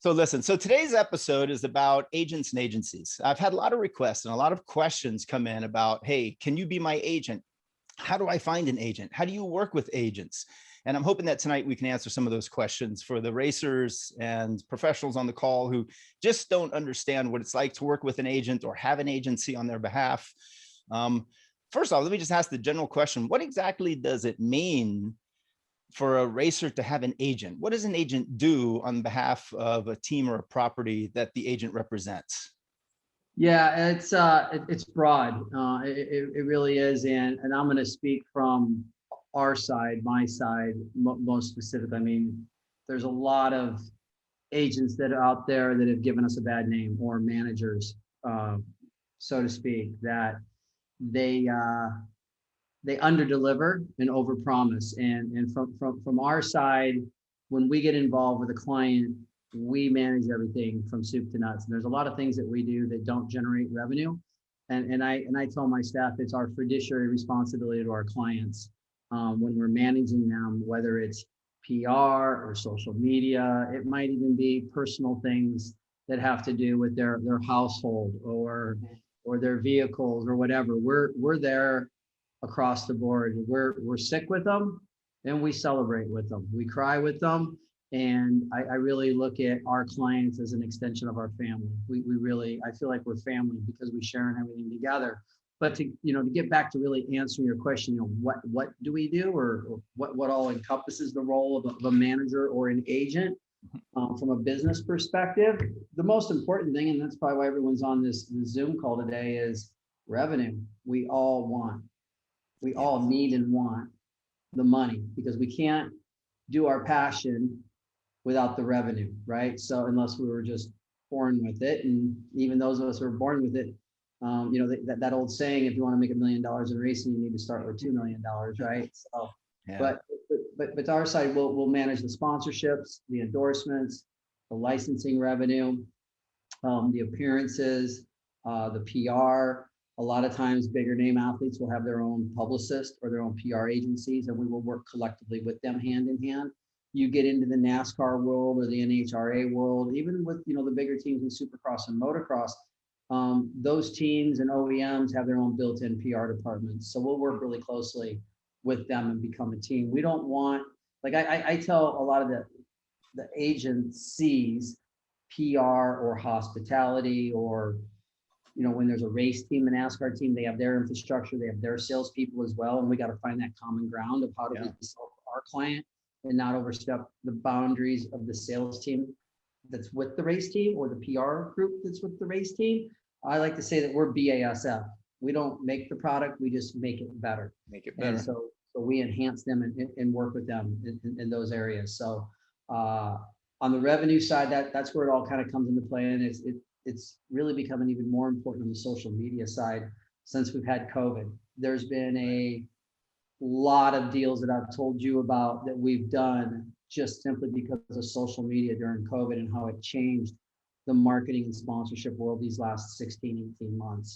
So listen, so today's episode is about agents and agencies. I've had a lot of requests and a lot of questions come in about, hey, can you be my agent? How do I find an agent? How do you work with agents? And I'm hoping that tonight we can answer some of those questions for the racers and professionals on the call who just don't understand what it's like to work with an agent or have an agency on their behalf. Um, First off, let me just ask the general question. What exactly does it mean for a racer to have an agent? What does an agent do on behalf of a team or a property that the agent represents? Yeah, it's broad. It really is, and I'm going to speak from our side, my side, most specifically. I mean, there's a lot of agents that are out there that have given us a bad name, or managers, uh, so to speak, that they they underdeliver and overpromise. And from our side, when we get involved with a client, we manage everything from soup to nuts. And there's a lot of things that we do that don't generate revenue. And I tell my staff it's our fiduciary responsibility to our clients, when we're managing them, whether it's PR or social media. It might even be personal things that have to do with their household or their vehicles or whatever. We're there across the board. We're sick with them, and we celebrate with them. We cry with them. And I really look at our clients as an extension of our family. We really, I feel like we're family because we share in everything together. But to get back to really answering your question, what do we do, or what all encompasses the role of a manager or an agent, from a business perspective? The most important thing, and that's probably why everyone's on this Zoom call today, is revenue. We all need and want the money, because we can't do our passion without the revenue, right? So unless we were just born with it, and even those of us who are born with it, that old saying, if you want to make $1 million in racing, you need to start with $2 million, right? So, Yeah. but our side, we'll manage the sponsorships, the endorsements, the licensing revenue, the appearances, the PR. A lot of times, bigger name athletes will have their own publicist or their own PR agencies, and we will work collectively with them hand in hand. You get into the NASCAR world or the NHRA world, even with the bigger teams in Supercross and Motocross, those teams and OEMs have their own built-in PR departments. So we'll work really closely with them and become a team. We don't want, like I tell a lot of the agencies, PR or hospitality, or when there's a race team, an NASCAR team, they have their infrastructure, they have their salespeople as well, and we got to find that common ground of how do we sell our client and not overstep the boundaries of the sales team that's with the race team, or the PR group that's with the race team. I like to say that we're BASF. We don't make the product, we just make it better. Make it better. And so we enhance them and work with them in those areas. So on the revenue side, that's where it all kind of comes into play. And it's really becoming even more important on the social media side since we've had COVID. There's been a lot of deals that I've told you about that we've done just simply because of social media during COVID and how it changed the marketing and sponsorship world these last 16, 18 months.